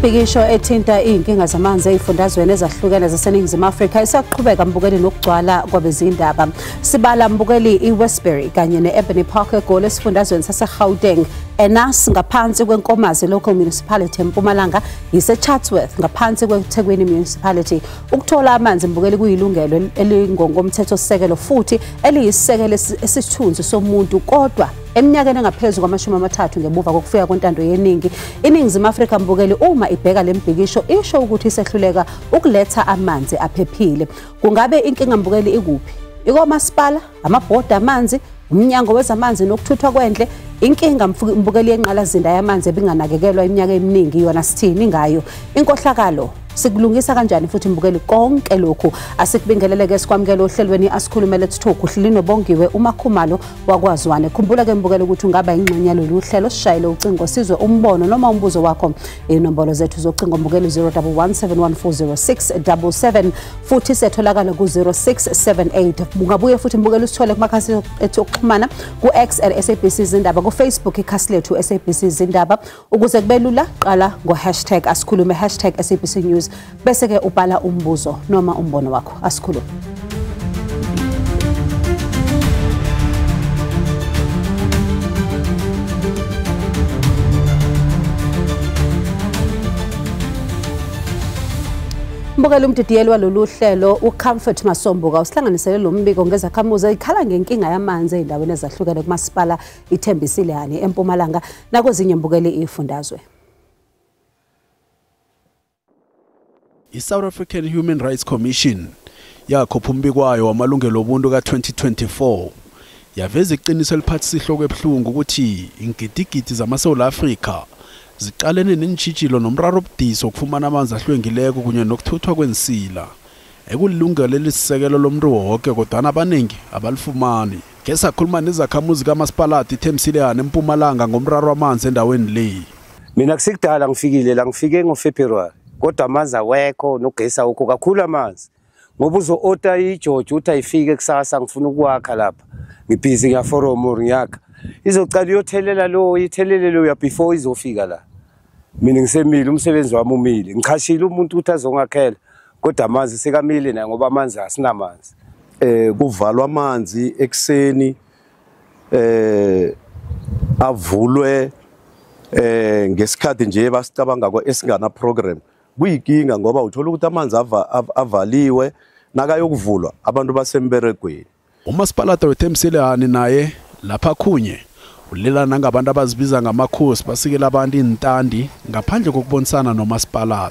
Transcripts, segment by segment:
Imibhikisho ethinta inkinga zamanzi ezifundazweni ezahlukene zaseNingizimu Afrika isaqhubeka mbukeli nokugcwala kwabezindaba. Sibala mbukeli iWestbury kanye neEbony Park eGoli esifundazweni saseGauteng, eNas ngaphansi kwenkomazi local municipality eMpumalanga, yiseChatsworth ngaphansi kweThekwini municipality. Ukuthola amanzi mbukeli kuyilungelo elingongomthethosisekelo futhi eliyisisekelo esithunzi somuntu, kodwa eminyakeni engaphezulu kwama-30 ngemuva kokufika kwentando yeningi, iNingizimu Afrika mbukeli uma ibheka lembhikisho isho ukuthi isehluleka ukuletha amanzi aphephile. Kungabe inkinga mbukeli ikuphi? IkoMasipala, amabhodi amanzi, umnyango wezamanzi nokuthuthwa kwendle? Inkinga mbukeli yenqalazinda yamanzi ebinganakekelwa iminyaka eminingi yona sithini ngayo? Inkohlakalo sikulungisa kanjani futhi mbukeli konke lokhu asikubingeleleke sikwamukela ohlelweni asikhulume Let's Talk uhlelino bongiwe uMakhumalo wakwaZwane. Khumbula ke mbukeli ukuthi ungaba ingxenye yalolu hlelo, sishayile ucingo sizwe umbono noma umbuzo wakho. Inombolo zethu zocingo mbukeli 0117140677 futhi setholakala ku 0678. Ungabuye futhi mbukeli usithole kumakhasi ethu okuxhumana ku-X @SABC Zindaba, ku-Facebook ikhasi lethu SABC Zindaba. Ukuze kube lula qala ngo# asikhulume #SABC News bese ke ubhala umbuzo noma umbono wakho. Asikhulume. Mbukeli umdidiyeli walolu hlelo uComfort Masombuka usihlanganisele lo mbiko ngezakhamuzi ezikhala ngenkinga yamanzi endaweni ezahlukene kuMasipala iThembisile yani eMpumalanga nakwezinye mbukeli ifundazwe. I-South African Human Rights Commission yakhopha umbiko wayo wamalungelo obuntu ka-2024 yaveza iqiniso eliphathisa isihloko ebuhlungu ukuthi ingidigidi zamaSouth Africa ziqalene nentshijilo nomraro obudisi okufumana amanzi ahlwengileko kunye nokuthuthwa kwensila ekulilungelo elisisekelo lomuntu wonke, kodwa abaningi abalifumani. Ke sakhuluma nezakhamuzi kaMasipala iThembisile eMpumalanga ngomraro wamanzi endaweni le. Mina kusikudala ngifikile la, ngifike ngoFebruary kodwa amanzi awekho nogesi awukho kakhulu amanzi. Ngoba uzo-order iJojo uthi ayifike kusasa ngifuna ukwakha lapha. Ngibhizi ngiyaforomo ngiyakha. Izoqala iyothelela lo ithelele lo ya before izofika la. Mina ngisemile umsebenzi wami umile. Ngichashile umuntu ukuthi azongakhela kodwa amanzi sekamile na ngoba amanzi asinamanzi. Kuvalwa amanzi ekseni avulwe ngesikhathi nje basicabanga esingana program. Kuyinkinga ngoba uthola ukuthi amanzi avaliwe nakayokuvulwa abantu basemberegweni. uMasipala weThembisile naye lapha khunye ulelana ngabantu abazibiza ngamakhosi basikela abantu intandi ngaphandle kokubonisana noMasipala.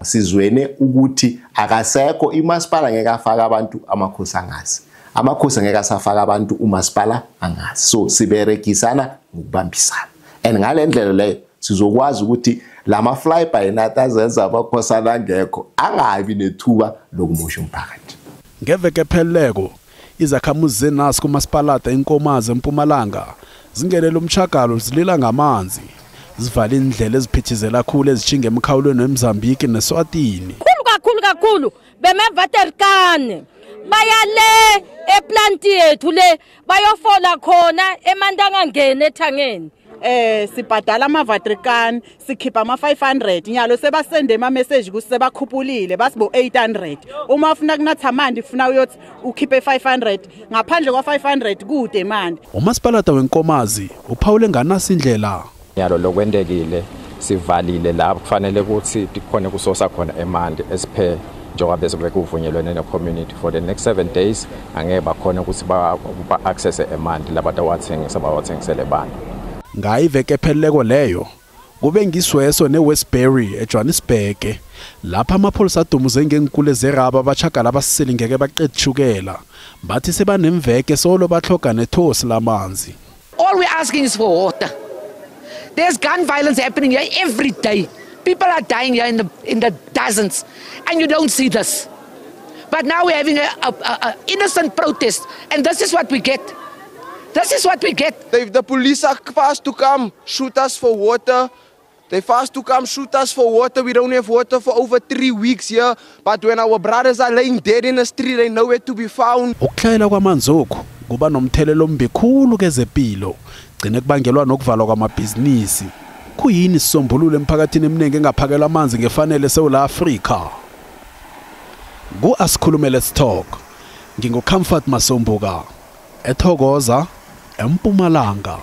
Sizwene ukuthi akasekho iMasipala ngeke afaka abantu amakhosi angazi, amakhosi ngeke asafaka abantu uMasipala angazi. So siberekisana ngokubambisana, and ngale ndlela leyo sizokwazi ukuthi lama flyby nathi azenza abakhosana ngekho angabi nethuba lokumosha umphakathi. Ngeveke pheleleko izakhamuzi zeNas kuMasipala inkomazi eMpumalanga zingenele umchagalo zilila ngamanzi, zivala indlela eziphithizela kakhulu ezishinga emkhawulweni weMozambique neSwatini. Kakhulu bemevaterikane bayale eplant yethu le bayofola khona emandangangene ethangeni. Sibhadala amavatrikani sikhipha ama500 nyalo sebasende ama message ukuthi sebakhuphulile basibo 800. Uma ufuna kunatha amandi ufuna uyothi ukhiphe 500 ngaphandle kwa500 kude manje. uMasipala wenkomazi uphawule nganasi indlela nyalo lokwendekile sivalile lapho kufanele ukuthi kukhona kusosa khona emandi esiphe njengoba bese bekuvunyelwene ne-community for the next 7 days angeke bakhona ukuthi ba-access emandi labantu awathengisa bawathengisele bantu. Ngayiveke pheleleko leyo kube ngisweso neWestbury eJohannesburg lapha amapholisa adumuze ngenkule zeraba abachagala abasiseli ngeke baqeda ishukela bathi sebanemveke solo bahloga nethosi lamanzi. All we're asking is for water. There's gun violence happening here every day. People are dying here in the dozens, and you don't see this. But now we're having a innocent protest, and this is what we get. This is what we get. If the police are fast to come shoot us for water, they fast to come shoot us for water. We don't have water for over 3 weeks here. But when our brothers are laying dead in the street, they nowhere to be found. Ukuhlayela kwamanzi okho kuba nomthelelo ombikhulu kezempilo, gcine kubangelwa nokuvalwa kwamabhizinisi. Kuyini isisombululo emphakathini eminingi engaphakela amanzi ngefanele eSouth Africa? Asikhulume Let's Talk. NginguComfort Masombuka. Ethokoza eMpumalanga.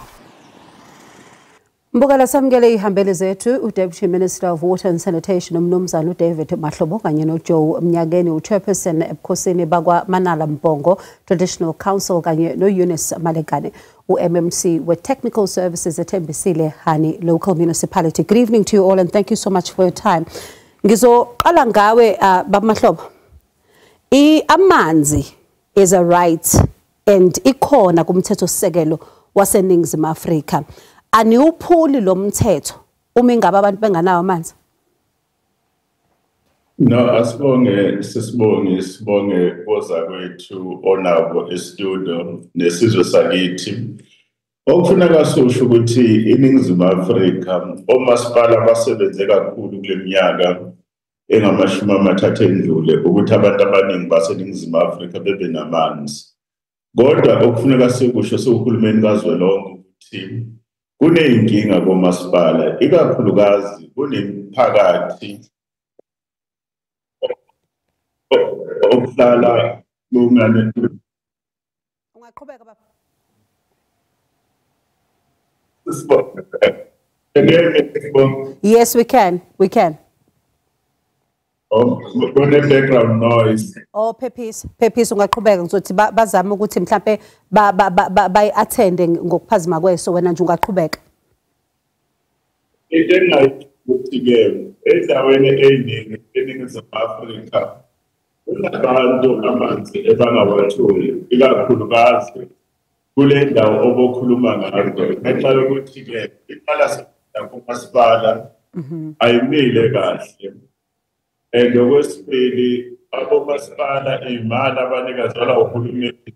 Mbukela samukele ihambele zethu Deputy Minister of Water and Sanitation uMnumzana David Mahlobo kanye noJoe Mnyakeni Chairperson ebukhosini bakwa Manala Mbongo Traditional Council kanye noEunice Malekane uMMC with Technical Services at Embisile Hani Local Municipality. Good evening to you all and thank you so much for your time. Ngizoqala ngawe Baba Mahlobo. Amanzi is a right and ikhona kumthetho sisekelo waseNingizimu Afrika. Aniuphuli lo mthetho uma ingaba abantu benganawo amanzi? No, sibonge koza kwethu onabo estudio nesizwe sakithi. Okufuneka sisho ukuthi iNingizimu Afrika omasipala basebenze kakhulu kule minyaka engamashumi amathathu endlule ukuthi abantu abaningi baseNingizimu Afrika bebe namanzi. Kodwa okufuneka sikusho sohulumeni kazwelonke ukuthi kuneyinkinga komasipala ikakhulukazi kunemiphakathi okuhlala kungane. Ungaqhubeka baba. Yes, we can. We can. Background noise. Oh, Pepis ungaqhubeka ngizothi bazama ukuthi mhlambe bayi-attende ngokuphazima kweso wena nje ungaqhubeka. Into engayithi-ke endaweni eyiningi eNingizimu Afrika kunabantu amanzi ebangawatholi ikakhulukazi kule ndawo obokhuluma ngazo ngenxa yokuthi-ke iqala kumasipala ayimile kahle. And okwesibili abomasipala imali abanikazelwa uhulumeni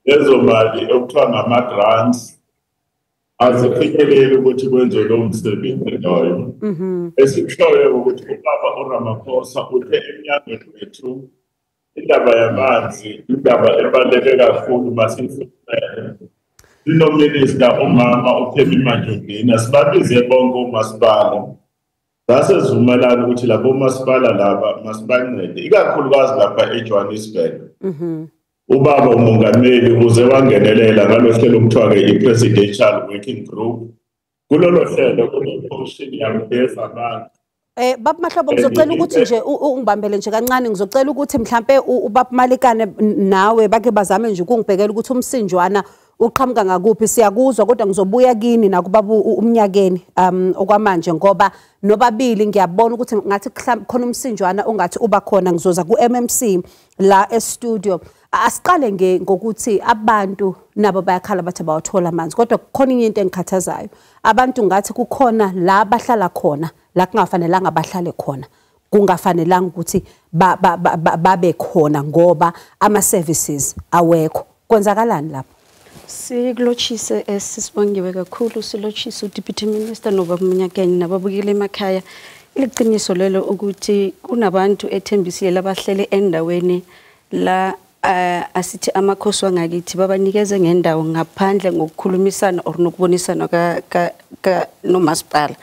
lezo mali okuthiwa ngama-grants azifinyeleli ukuthi kwenziwe lowo msebenzi loyo. Esikushoyo ukuthi ubaba uRamaphosa uthe eminyakeni wethu indaba yamanzi indaba ebaluleke kakhulu masifundele. Sinominista umama uPhemi Madlodini sibabize bonke omasipala. Sasezivumelana ukuthi labo masipala laba masibancede ikakhulukazi lapha eJohannesburg. Ubaba umongameli uze wangenelela ngalo hlelo okuthiwa-ke i-Presidential Working Group. Kulolo hlelo kuneportion yamgeza abantu. Baba Mahlobo ngizocela ukuthi nje ungibambele nje kancane ngizocela ukuthi mhlambe ubaba Malekane nawe bake bazame nje ukungibhekela ukuthi umsinjwana uqhamuka ngakuphi siyakuzwa kodwa ngizobuya kini nakubaba uMnyakeni okwamanje ngoba nobabili ngiyabona ukuthi ngathi khona umsinjwana ongathi uba khona ngizoza ku-MMC la e-studio. Asiqale ngokuthi abantu nabo bayakhala bathi bawathola amanzi kodwa kukhona into engikhathazayo. Abantu ngathi kukhona la bahlala khona la kungafanelanga bahlale khona. Kungafanelanga ukuthi babe khona ngoba ama-services awekho. Kwenzakalani lapho? Sikulotshise sisibongiwe kakhulu silotshise uDeputy Minister noBaba Mnyakeni nababukeli emakhaya. Iliciniso lelo ukuthi kunabantu ethembisile labahlele endaweni la asithi amakhosi wangakithi babanikeze ngendawo ngaphandle ngokukhulumisana or nokubonisana nomasipala.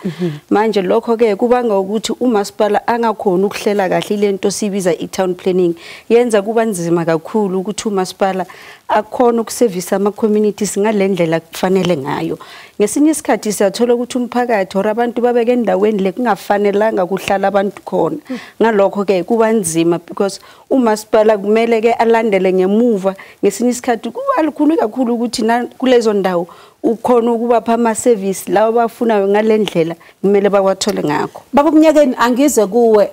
Manje lokho ke kubanga ukuthi umasipala angakhona ukuhlela kahle lento sibiza i-town planning yenza kuba nzima kakhulu ukuthi umasipala akhona ukusevisa ama-communities ngalendlela kufanele ngayo. Ngesinye isikhathi siyathola ukuthi umphakathi or abantu babeke endaweni le kungafanelanga kuhlala abantu khona. Ngalokho ke kuba nzima because umasipala kumele ke alandele ngemuva. Ngesinye isikhathi kuba lukhulu kakhulu ukuthi kulezo ndawo ukhona ukubapha ama-service lawo bafunayo ngalendlela kumele bawathole ngakho. Baba Mnyakeni angize kuwe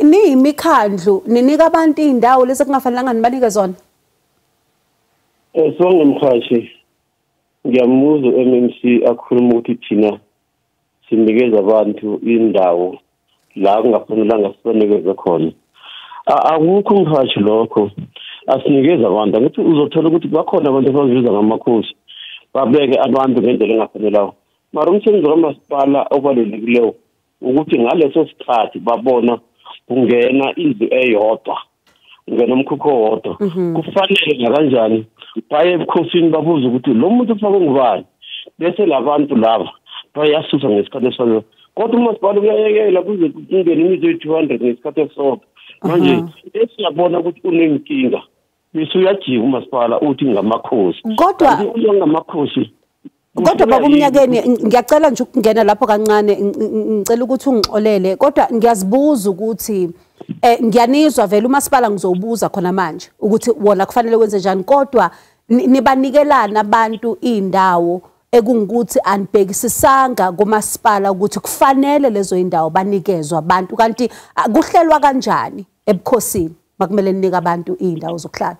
niyimikhandlu ninika abantu indawo lese kungafanelanga nibanike zona. Sonke mkhashi ngiyamuza MMC akhuluma ukuthi thina sinikeza abantu indawo la kungafanelanga sibanikeze khona. Akukho mkhashi lokho asinikeza abantu ngithi uzothola ukuthi bakhona abantu abazibiza ngamakhosi babeke abantu ngendlela engafanelanga. Mara umsebenzi kamasipala obalelekileyo ukuthi ngaleso sikhathi babona kungena indlu eyodwa ngena umkhukho wodwa kufanele kanjani baye ebukhosini babuza ukuthi lo muntu ufake ngubani bese labantu laba bayasusa ngesikhathi esifanayo kodwa umasipala uyayekela kuze kungene imizi eyi-200 ngesikhathi esisodwa manje esiyabona ukuthi unenkinga bese uyajika umasipala uthi ngamakhosi kodwa ngamakhosi kodwa baba uMnyakeni ngiyacela nje ukungena lapho kancane ngicela ukuthi ungixolele kodwa ngiyazibuza ukuthi ngiyanizwa vele umasipala ngizowubuza khona manje ukuthi wona kufanele wenze njani kodwa nibanikelana abantu indawo ekungikuthi anibhekisisanga kumasipala ukuthi kufanele lezo indawo banikezwe abantu kanti kuhlelwa kanjani ebukhosini makumele ninike abantu indawo zokuhlala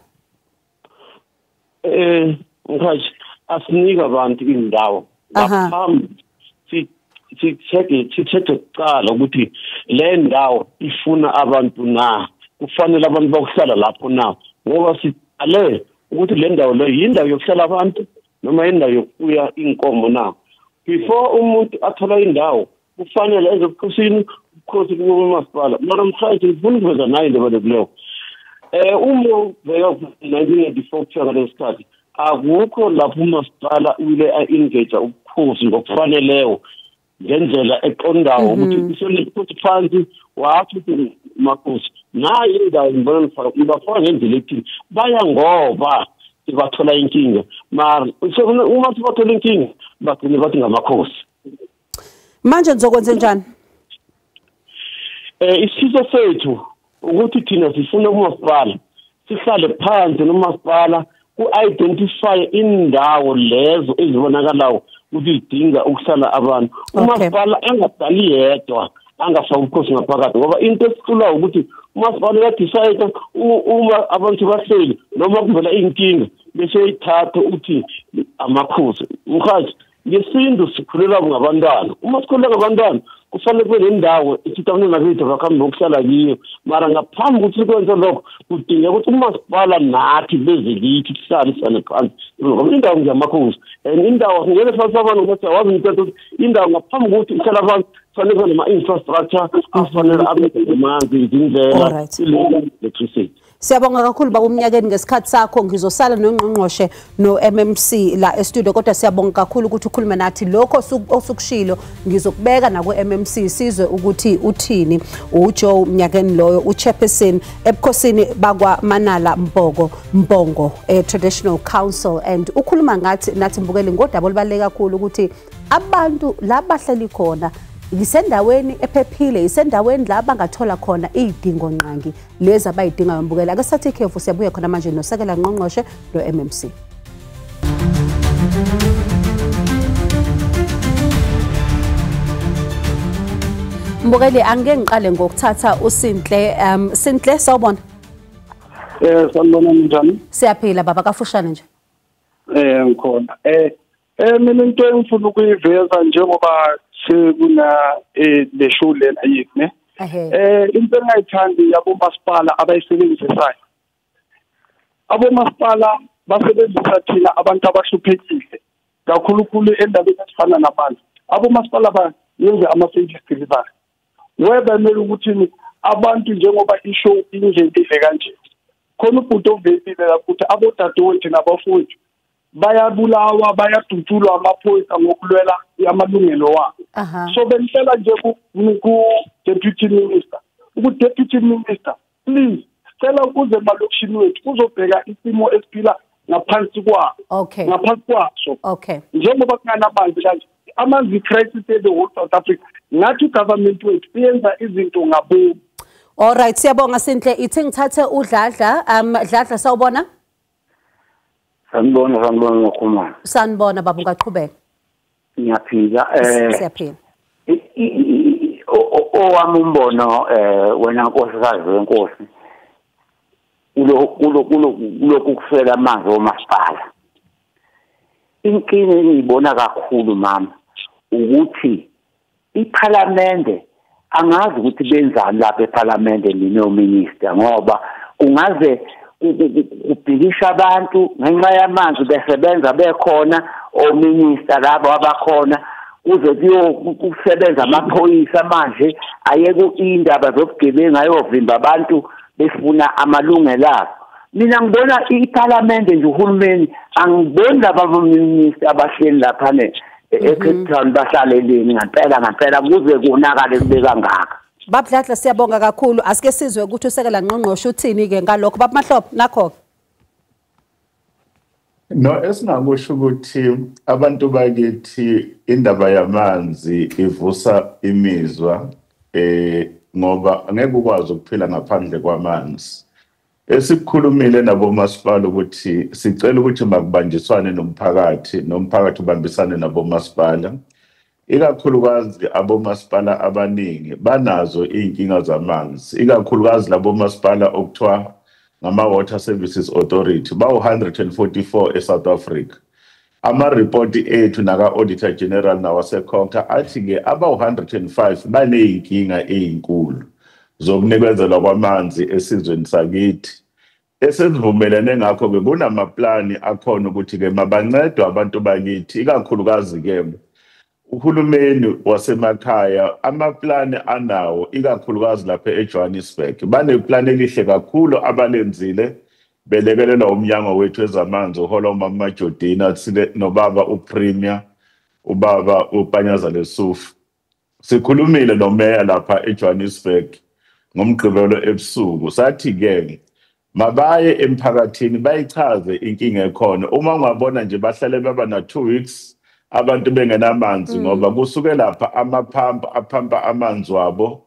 mkhathi asinika abantu indawo ngaphambi sithethe kuqala ukuthi le ndawo ifuna abantu na kufanele abantu bakuhlala lapho na ngoba sicale ukuthi le ndawo leyo yindawo yokuhlala abantu noma indawo yokufuya inkomo na before umuntu athola indawo kufanele enze ubukhosini ubukhosi kumasipala mara mkhathi ngifuna ukuveza nayo into leyo uma ubheka 1984 kufika ngaleso sikhathi akukho lapho umasipala uyile a-engage ubukhosi ngokufaneleyo ngendlela eqondayo ukuthi isoliphuthi phansi wathi makhosi nayo indawo ngibona ngibafaka ngendlela ethi baya ngoba sibathola inkinga mara uma sibathola inkinga bagcine bathi ngamakhosi manje nizokwenza njani isifiso sethu ukuthi thina sifuna umasipala sihlale phansi nomasipala ku-identify indawo lezo ezibonakalayo ukuthi zidinga ukuhlala abantu umasipala angadali yedwa angafaka ubukhosi ngaphakathi ngoba into esiculayo ukuthi umasipala uyadecide uma abantu bahleli noma kuvela iy'nkinga bese ithathe uthi amakhosi mkhathi ngesintu sikhulela ngabantwana uma sikhulela ngabantwana kufanele kube nendawo esithi abantwana bethu bakhambe bokuhlala kiyo mara ngaphambi ukuthi sikwenze lokho kudingeka ukuthi umasipala nathi bezelithi kuhlalisane phansi ngoba indawo ngiyamakhosi and indawo ngeke fasa abantu ukuthi awazi umthetho ukuthi indawo ngaphambi kokuthi ihlala abantu kufanele kube nama-infrastructure afanele abe amanzi izindlela electricity. Siyabonga kakhulu baba uMnyakeni ngesikhathi sakho ngizosala nongqongqoshe no-MMC la e-studio kodwa siyabonga kakhulu ukuthi ukhulume nathi lokho osukushilo ngizokubeka na ku-MMC sizwe ukuthi uthini uJoe Mnyakeni loyo uchairperson ebukhosini bakwa Manala Mbongo Traditional Council and ukhuluma nathi Mbukeli ngodaba olubaluleke kakhulu ukuthi abantu labahleli khona isendaweni ephephile isendaweni la bangathola khona izidingo nqangi lezi abayidinga Mbukeli ake sathi ikhefu siyabuya khona manje nosekela ngqongqoshe no-MMC. Mbukeli angeke ngiqale ngokuthatha uSinhle Sinhle sawubona sanibona njani siyaphila baba kafushane nje ngikhona mina into engifuna ukuyiveza njengoba sekuna le show lena yini ne into engayithandi yabo masipala abayisebenzisayo abomasipala basebenzisa thina abantu abahluphekile kakhulukhulu endabeni ezifana nabantu abomasipala bayenza ama-service delivery webemele ukuthi abantu njengoba ishow injentile kanje khona ubhuti ovelile lapho ukuthi abodadewethu nabafowethu bayabulawa bayadutshulwa amaphoyisa ngokulwela amalungelo wabo so benhlela nje ku-deputy minister uku-deputy minister please cela ukuze emalokishini wethu uzobheka isimo esiphila ngaphansi kwabo ngaphansi kwaso njengoba kunganamanzi kanje amanzi crisis the whole South Africa ngathi ugovernment wethu uyenza izinto ngabomu. Alright siyabonga Sinhle ithi ngithathe uDladla Dladla sawubona Sanibona ngokhuluma. Sanibona baba ungaqhubeka. Ngiyaphila siyaphila. Owami umbono wena nkosikazi wenkosi kulokhu kuswela amanzi omasipala. Inkinga engiyibona kakhulu mama ukuthi iParliament angazi ukuthi benzani lapha eParliament nominister ngoba kungaze kubhikisha abantu ngenxa yamanzi besebenza bekhona ominister labo abakhona kuze kusebenza amaphoyisa manje ayeke indaba zobugebengu ayovimba abantu befuna amalungelo abo. Mina ngibona iParliament nje uhulumeni angiboni laba minister abahleli lapha eCape Town bahlaleleni ngempela kuze kunakale kube kangaka. Babudladla siyabonga kakhulu. Asike sizwe ukuthi usekela ngqongqoshe uthini ke ngalokho. Baba Mahlobo nakho. No, esingakusho ukuthi abantu bakithi indaba yamanzi ivusa imizwa ngoba angeke ukwazi ukuphila ngaphandle kwamanzi. Esikhulumile nabo masipala ukuthi sicela ukuthi makubanjiswane nomphakathi ubambisane nabo masipala. Ikakhulukazi abomasipala abaningi banazo inkinga zamanzi. Ikakhulukazi labo masipala okuthiwa ngama-Water Services Authority bawu-144 eSouth Africa. Ama-report ethu naka-Auditor General nawasekhonka athi-ke abawu-105 baney'nkinga ey'nkulu zokunikezelwa kwamanzi esizweni sakithi. Esesivumelene ngakho-ke kunamaplani akhona ukuthi-ke mabancedwe abantu bakithi, ikakhulukazi-ke uhulumeni wasemakhaya amaplani anawo ikakhulukazi lapha eJohannesburg. Baneplani elihle kakhulu abalenzile belekelelwa umnyango wethu wezamanzi uHoloma Majodina nobaba uPremier ubaba uPanyaza Lesufu. Sikhulumile nomeya lapha eJohannesburg ngomgqibelo ebusuku sathi-ke mabaye emphakathini bayichaze inkinga ekhona. Uma ungabona nje bahlale baba na 2 weeks abantu bengenamanzi ngoba kusuke lapha amaphampu aphampa amanzi wabo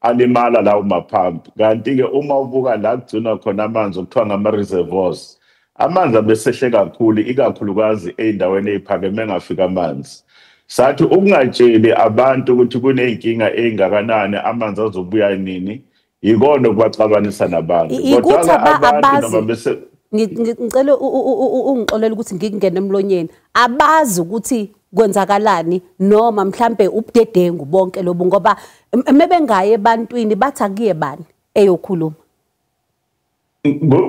alimala lawo maphampu. Kanti-ke uma ubuka la kugcinwa khona amanzi okuthiwa ngama-reservoirs, amanzi abesehle kakhulu ikakhulukazi ey'ndaweni ey'phakeme engafika amanzi. Sathi ukungatsheli abantu ukuthi kuney'nkinga ey'ngakanani amanzi azobuya nini yikona okubacabanisa nabantu. Ngicela ungixolele ukuthi ngikungene emlonyeni. Abazi ukuthi kwenzakalani noma mhlambe ubudedengu bonke lobu ngoba mebengaye ebantwini bathi akuye bani eyokhuluma.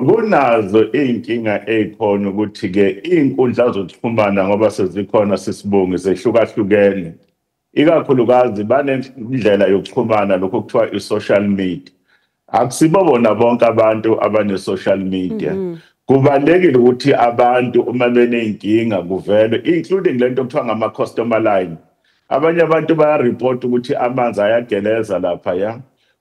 Kunazo iy'nkinga ey'khona ukuthi-ke iy'nkundla zokuxhumana ngoba sezikhona sisibongi zehlukahlukene. Ikakhulukazi banendlela yokuxhumana lokho kuthiwa i-social media. Akusibo bona bonke abantu abane-social media. Kubalulekile ukuthi abantu uma beney'nkinga kuvele, including lento okuthiwa ngama-customer line. Abanye abantu bayaripota ukuthi amanzi ayageleza laphaya.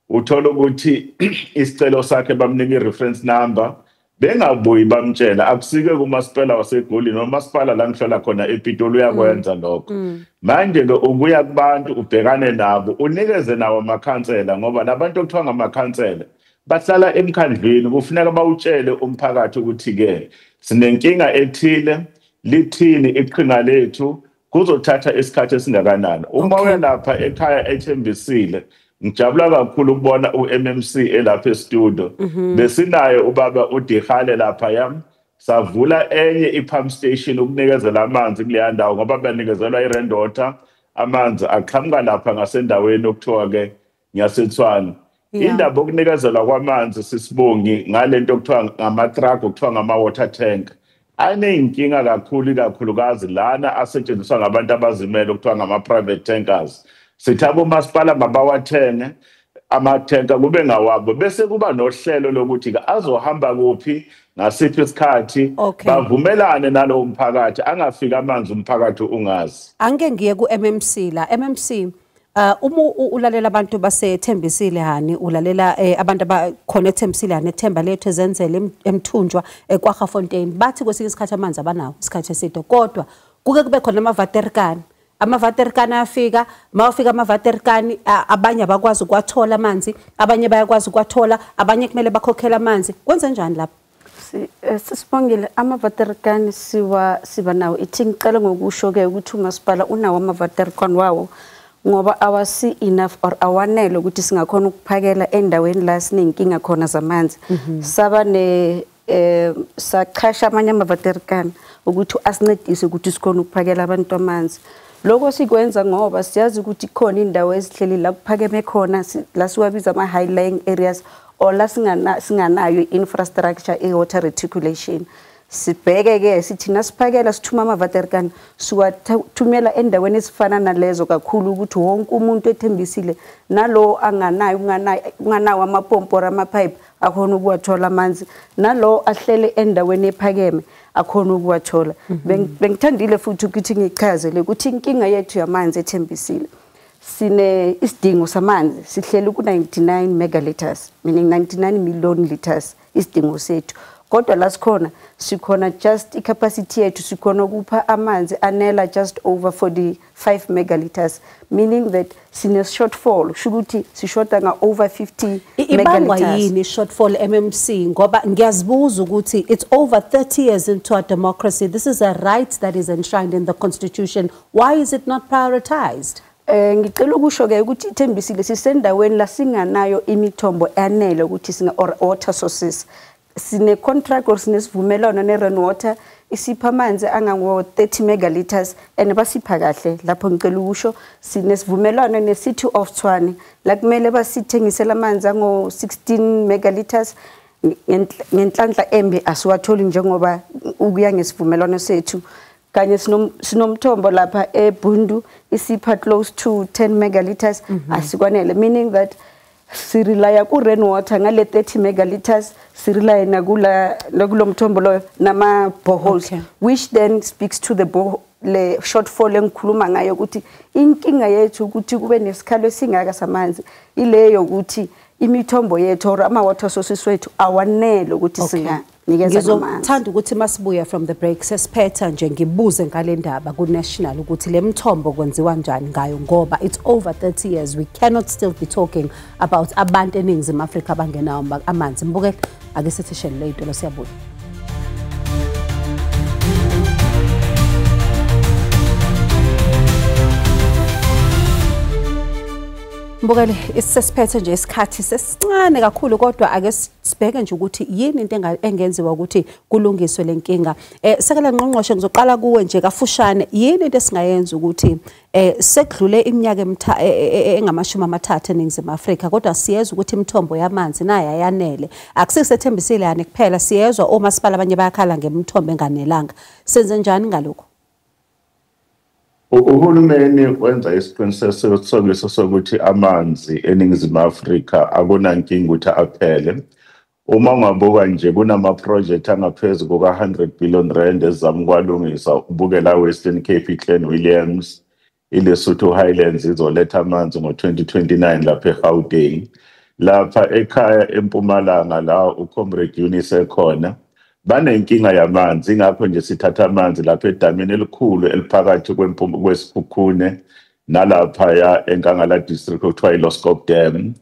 Uthola ukuthi isicelo sakhe bamnika i-reference number bengabuyi bamtshela akusike kumasipala waseGoli noma umasipala la ngihlala khona ePitoli uyakwenza lokho. Manje-ke ubuya kubantu ubhekane nabo unikeze nawo amakhansela ngoba labantu okuthiwa ngamakhansela bahlala emkhandlwini kufuneka bawutshele umphakathi ukuthi-ke sinenkinga ethile lithini iqhinga lethu kuzothatha isikhathi esingakanani. Uma uyalapha ekhaya ethembisile ngijabula kakhulu ukubona uMMC elapha estudio. Besinayo ubaba uDihale lapha yami savula enye i-pump station ukunikezela amanzi kuleya ndawo ngoba banikezelwa i-Rand Water amanzi aqhamuka lapha ngasendaweni okuthiwa-ke ngiyaseTshwane. Indaba yokunikezelwa kwamanzi sisibongi ngalento okuthiwa ngama-truck okuthiwa ngama-water tank aney'nkinga kakhulu ikakhulukazi lana asetshenziswa ngabantu abazimele okuthiwa ngama-private tankers. Sithi abomasipala mabawathenge amathenka kube ngawabo bese kuba nohlelo lokuthi azohamba kuphi ngasiphi isikhathi bavumelane nalowo mphakathi angafika amanzi umphakathi ungazi. Angeke ngiye ku-MMC la MMC uma ulalela abantu basethembisile hani ulalela abantu abakhona ethembisile hani ethemba lethu ezenzele emthunjwa kwaGafontein bathi kwesinye isikhathi amanzi abanawo isikhathi eside kodwa kuke kube khona amavaterikani. Amavaterikani afika mawafika amavaterikani abanye abakwazi ukwathola amanzi abanye bayakwazi ukwathola abanye kumele bakhokhela amanzi kwenze njani lapho? Sisibongile amavaterikani siba nawo ithi ngicela ngokusho-ke ukuthi umasipala unawo amavaterikani wawo ngoba awasi enough or awanele ukuthi singakhona ukuphakela endaweni la sinenkinga khona zamanzi. Saba sachasha amanye amavaterikani ukuthi asincedise ukuthi sikhona ukuphakela abantu amanzi. Lokho sikwenza ngoba siyazi ukuthi khona indawo ezihleli la kuphakeme khona la siwabiza ama-high lying areas or la singanayo infrastructure e-water reticulation. Sibheke-ke sithi nasiphakela sithuma amavaterikani siwathumela endaweni ezifana nalezo kakhulu ukuthi wonke umuntu ethembisile nalo unganawo amapompo or amapipe akhona ukuwathola amanzi nalo ahlele endaweni ephakeme akhona ukuwathola. Bengithandile futhi ukuthi ngichazele ukuthi inkinga yethu yamanzi eThembisile sine isidingo samanzi sihleli ku 99 megaliters, meaning 99 million liters isidingo sethu. Kodwa la sikhona just icapacity yethu sikhona ukupha amanzi anela just over 45 megaliters, meaning that sine shortfall shukuthi sishota nga over 50 ibangwa megaliters. Yini shortfall MMC ngoba ngiyazibuza ukuthi it's over 30 years into our democracy. This is a right that is enshrined in the constitution. Why is it not prioritized? Ngicela ukusho ke ukuthi iThembisile sisendaweni la singanayo imithombo yanele ukuthi singa water sources. Sine contract or sinesivumelwano neRainwater isipha amanzi angango 30 megaliters and basipha kahle lapho ngicela ukusho sinesivumelwano neCity of Tshwane la kumele basithengisela amanzi ango 16 megaliters ngenhlanhla embi asiwatholi njengoba ukuya ngesivumelwano sethu. Kanye sinomthombo lapha eBundu isipha close to 10 megaliters asikwanele, meaning that sirilaya ku Rainwater ngale 30 megaliters sirilaya nakulo mthombo lo nama boreholes, which then speaks to the le shortfall engikhuluma ngayo ukuthi inkinga yethu ukuthi kube nesikhalo esingaka samanzi ileyo ukuthi imithombo yethu or ama water sources wethu awanele ukuthi singa Ngizothanda ukuthi masibuya from the break sesiphetha nje ngibuze ngale ndaba ku national ukuthi le mthombo kwenziwa njani ngayo ngoba it's over 30 years we cannot still be talking about abantu eningizimu Afrika abangenawo amanzi. Mbukele ake sithi shele into lo siyabuya. Mbukele isesiphethe nje isikhathi sesincane kakhulu kodwa ake sibheke nje ukuthi yini into engenziwa ukuthi kulungiswe lenkinga. Sekela Ngqongqoshe ngizoqala kuwe nje kafushane, yini into esingayenza ukuthi sekudlule iminyaka engamashumi amathathu eningizimu Afrika kodwa siyezwa ukuthi imithombo yamanzi nayo ayanele. Akusisethembisile yani kuphela, siyezwa omasipala abanye bayakhala ngemithombo enganelanga. Senze njani ngalokho? Uhulumeni wenza isiqiniseko sokuthi amanzi eningizimu Afrika akunankinga ukuthi aphele. Uma ungabuka nje kunama project angaphezulu kuka 100 billion rand ezizama ukwalungisa, ubukela Western Cape, Clan Williams, iLesotho Highlands izoletha amanzi ngo2029 lapha eGauteng. Lapha ekhaya eMpumalanga la uComrade Eunice ekhona banenkinga yamanzi, ingakho nje sithatha amanzi lapha edamini elikhulu eliphakathi kweSikhukhune nalapha ya eNkangala district okuthiwa iLoskop Dam.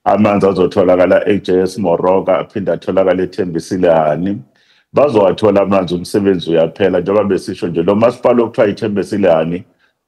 Amanzi azotholakala eJS Moroka aphinda atholakala eThembisilehani. Bazowathola amanzi, umsebenzi uyaphela njengoba besisho nje lo masipala okuthiwa iThembisilehani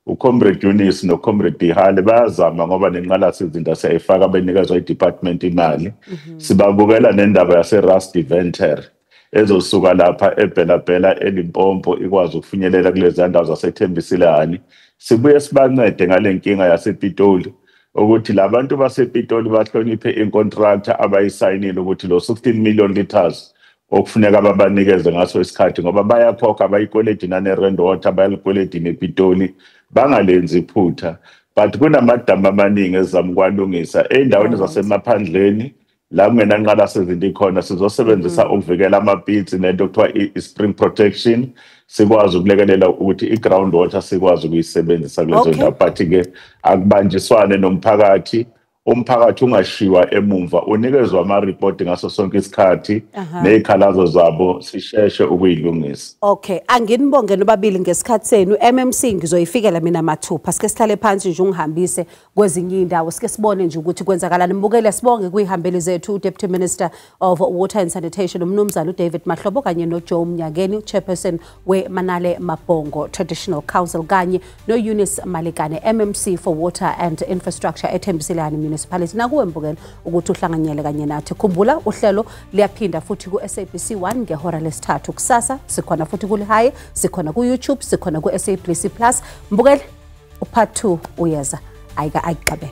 uComrade Eunice noComrade Dihale bayazama ngoba nenqalasizinda siyayifaka benikezwa iDepartment imali. Sibabukela nendaba yaseRust Venter ezosuka lapha eBhelabhela eLimpopo ikwazi ukufinyelela kulezi ndawo zaseThembisilehani. Sibuye sibancede ngale nkinga yasePitoli ukuthi labantu basePitoli bahloniphe incontractor abayisayinile ukuthi lo 16 million liters okufuneka babanikeze ngaso isikhathi ngoba bayakhokha abayikweledi naneRainwater bayalikweledi nePitoli bangalenzi iphutha. But kunamadamu amaningi ezama ukwalungisa endaweni zasemaphandleni la kungenanqalasizinda ikhona. Sizosebenzisa ukuvikela amapitsi nento okuthiwa i-spring protection, sikwazi ukulekelela ukuthi i-ground water sikwazi ukuyisebenzisa kulezo ndawo. But-ke akubanjiswane nomphakathi, umphakathi ungashiwa emumva, unikezwe ama-report ngaso sonke isikhathi nezikhalazo zabo sisheshe ukuyilungisa. Okay, anginibonge nobabili ngesikhathi senu. MMC ngizoyifikela mina mathupha, sike sihlale phansi nje ungihambise kwezinye indawo, sike sibone nje ukuthi kwenzakalani. Mbukele sibonge kuyihambeli zethu Deputy Minister of Water and Sanitation uMnumzana uDavid Mahlobo kanye noJoe Mnyakeni, chairperson weManale Mabongo Traditional Council kanye noEunice Malikane, MMC for Water and Infrastructure eThembisilehani Municipality. Nakuwe Mbukele ukuthi uhlanganyele kanye nathi. Khumbula uhlelo liyaphinda futhi ku SABC 1 ngehora lesithathu kusasa. Sikhona futhi ku Lihayi, sikhona ku YouTube, sikhona ku SABC Plus. Mbukele upart 2 uyeza ayika ayiqabe.